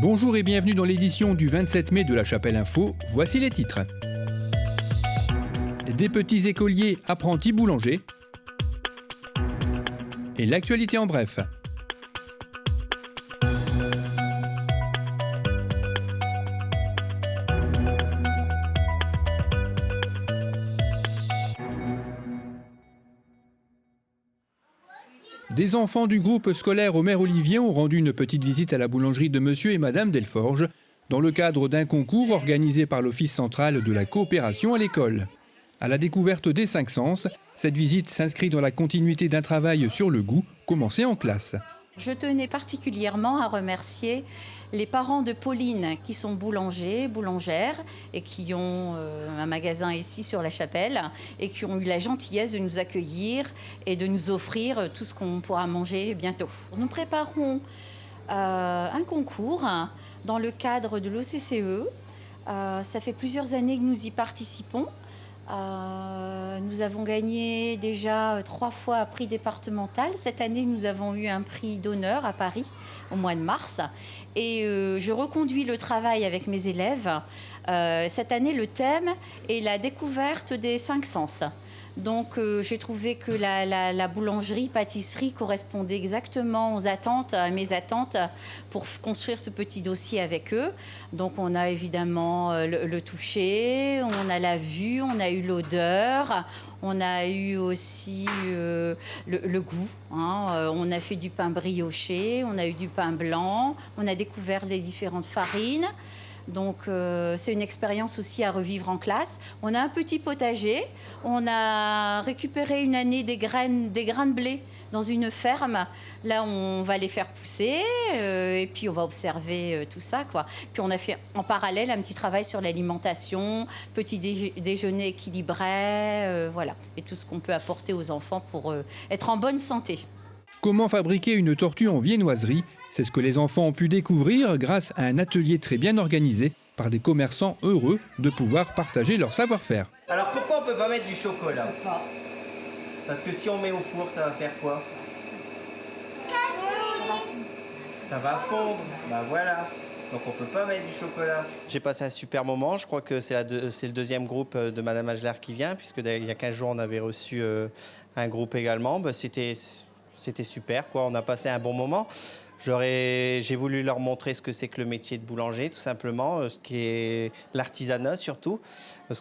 Bonjour et bienvenue dans l'édition du 27 mai de La Chapelle Info. Voici les titres. Des petits écoliers apprentis boulangers. Et l'actualité en bref. Des enfants du groupe scolaire Omer Olivier ont rendu une petite visite à la boulangerie de Monsieur et Madame Delforge dans le cadre d'un concours organisé par l'Office central de la coopération à l'école. À la découverte des 5 sens, cette visite s'inscrit dans la continuité d'un travail sur le goût commencé en classe. Je tenais particulièrement à remercier les parents de Pauline qui sont boulangères et qui ont un magasin ici sur la Chapelle et qui ont eu la gentillesse de nous accueillir et de nous offrir tout ce qu'on pourra manger bientôt. Nous préparons un concours dans le cadre de l'OCCE. Ça fait plusieurs années que nous y participons. Nous avons gagné déjà 3 fois un prix départemental. Cette année, nous avons eu un prix d'honneur à Paris au mois de mars. Et je reconduis le travail avec mes élèves. Cette année, le thème est la découverte des 5 sens. Donc j'ai trouvé que la boulangerie-pâtisserie correspondait exactement aux attentes, à mes attentes, pour construire ce petit dossier avec eux. Donc on a évidemment le toucher, on a la vue, on a eu l'odeur, on a eu aussi le goût. On a fait du pain brioché, on a eu du pain blanc, on a découvert les différentes farines. Donc c'est une expérience aussi à revivre en classe. On a un petit potager, on a récupéré une année des graines de blé dans une ferme. Là, on va les faire pousser et puis on va observer tout ça, quoi. Puis on a fait en parallèle un petit travail sur l'alimentation, petit déjeuner équilibré, voilà. Et tout ce qu'on peut apporter aux enfants pour être en bonne santé. Comment fabriquer une tortue en viennoiserie? C'est ce que les enfants ont pu découvrir grâce à un atelier très bien organisé par des commerçants heureux de pouvoir partager leur savoir-faire. Alors pourquoi on peut pas mettre du chocolat? Parce que si on met au four, ça va faire quoi? Ça va fondre. Bah voilà. Donc on peut pas mettre du chocolat. J'ai passé un super moment. Je crois que c'est le deuxième groupe de Madame Agler qui vient, puisque il y a 15 jours on avait reçu un groupe également. Bah, c'était super, quoi. On a passé un bon moment. J'ai voulu leur montrer ce que c'est que le métier de boulanger, tout simplement, ce qui est l'artisanat surtout,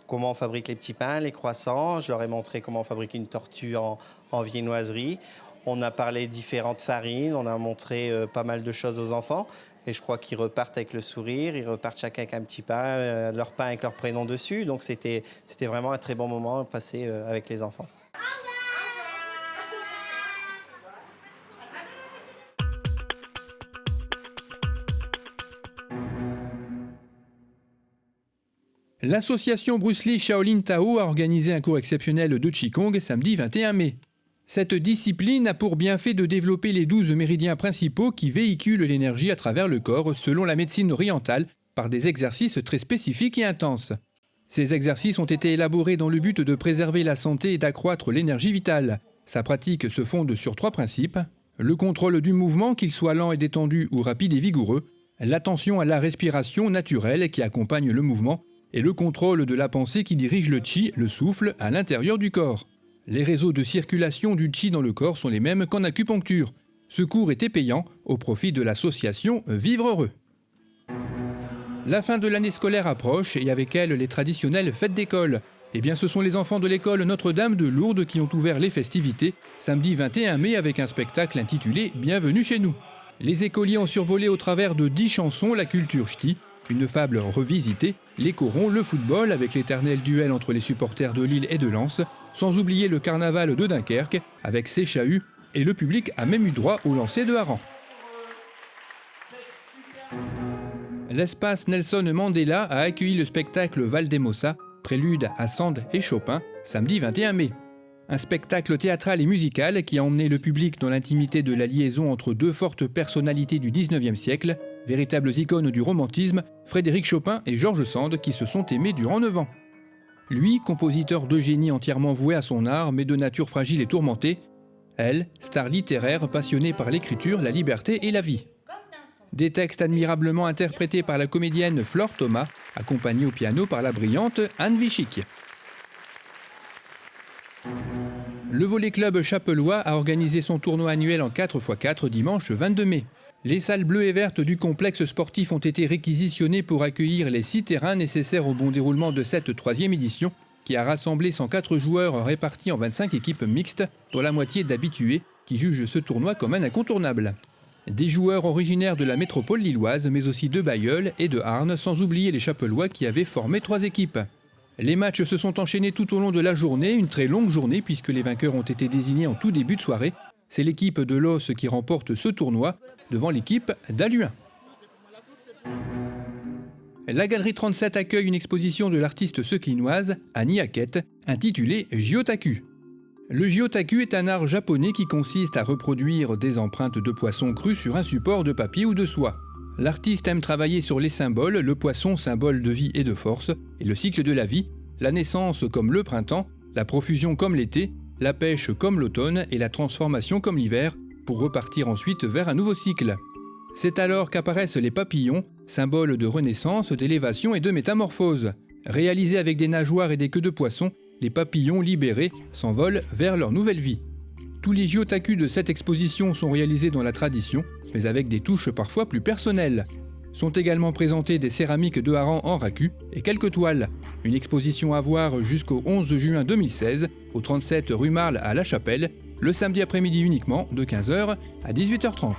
comment on fabrique les petits pains, les croissants. Je leur ai montré comment fabriquer une tortue en viennoiserie. On a parlé différentes farines, on a montré pas mal de choses aux enfants. Et je crois qu'ils repartent avec le sourire, ils repartent chacun avec un petit pain, leur pain avec leur prénom dessus. Donc c'était vraiment un très bon moment passé avec les enfants. L'association Bruce Lee Shaolin Tao a organisé un cours exceptionnel de Qigong samedi 21 mai. Cette discipline a pour bienfait de développer les 12 méridiens principaux qui véhiculent l'énergie à travers le corps selon la médecine orientale par des exercices très spécifiques et intenses. Ces exercices ont été élaborés dans le but de préserver la santé et d'accroître l'énergie vitale. Sa pratique se fonde sur 3 principes: le contrôle du mouvement, qu'il soit lent et détendu ou rapide et vigoureux, l'attention à la respiration naturelle qui accompagne le mouvement, et le contrôle de la pensée qui dirige le chi, le souffle, à l'intérieur du corps. Les réseaux de circulation du chi dans le corps sont les mêmes qu'en acupuncture. Ce cours était payant au profit de l'association Vivre Heureux. La fin de l'année scolaire approche et avec elle les traditionnelles fêtes d'école. Eh bien ce sont les enfants de l'école Notre-Dame de Lourdes qui ont ouvert les festivités samedi 21 mai avec un spectacle intitulé « Bienvenue chez nous ». Les écoliers ont survolé au travers de 10 chansons la culture ch'ti, une fable revisitée, les corons, le football avec l'éternel duel entre les supporters de Lille et de Lens, sans oublier le carnaval de Dunkerque avec ses chahuts, et le public a même eu droit au lancer de harengs. L'espace Nelson Mandela a accueilli le spectacle Valdemosa, prélude à Sand et Chopin, samedi 21 mai. Un spectacle théâtral et musical qui a emmené le public dans l'intimité de la liaison entre 2 fortes personnalités du 19e siècle, véritables icônes du romantisme, Frédéric Chopin et George Sand qui se sont aimés durant 9 ans. Lui, compositeur de génie entièrement voué à son art, mais de nature fragile et tourmentée. Elle, star littéraire passionnée par l'écriture, la liberté et la vie. Des textes admirablement interprétés par la comédienne Flore Thomas, accompagnée au piano par la brillante Anne Vichick. Le Volley Club Chapellois a organisé son tournoi annuel en 4x4 dimanche 22 mai. Les salles bleues et vertes du complexe sportif ont été réquisitionnées pour accueillir les 6 terrains nécessaires au bon déroulement de cette 3e édition, qui a rassemblé 104 joueurs répartis en 25 équipes mixtes, dont la moitié d'habitués, qui jugent ce tournoi comme un incontournable. Des joueurs originaires de la métropole lilloise, mais aussi de Bailleul et de Arnes, sans oublier les Chapellois qui avaient formé 3 équipes. Les matchs se sont enchaînés tout au long de la journée, une très longue journée puisque les vainqueurs ont été désignés en tout début de soirée. C'est l'équipe de Los qui remporte ce tournoi devant l'équipe d'Aluin. La Galerie 37 accueille une exposition de l'artiste seclinoise Annie Hackett intitulée Gyotaku. Le Gyotaku est un art japonais qui consiste à reproduire des empreintes de poissons crus sur un support de papier ou de soie. L'artiste aime travailler sur les symboles, le poisson symbole de vie et de force, et le cycle de la vie, la naissance comme le printemps, la profusion comme l'été, la pêche comme l'automne et la transformation comme l'hiver, pour repartir ensuite vers un nouveau cycle. C'est alors qu'apparaissent les papillons, symboles de renaissance, d'élévation et de métamorphose. Réalisés avec des nageoires et des queues de poisson, les papillons libérés s'envolent vers leur nouvelle vie. Tous les gyotaku de cette exposition sont réalisés dans la tradition, mais avec des touches parfois plus personnelles. Sont également présentées des céramiques de Haran en raku et quelques toiles. Une exposition à voir jusqu'au 11 juin 2016, au 37 rue Marle à La Chapelle, le samedi après-midi uniquement, de 15h à 18h30.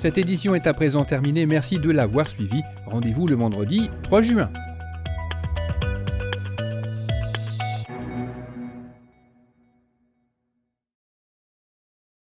Cette édition est à présent terminée, merci de l'avoir suivi. Rendez-vous le vendredi 3 juin.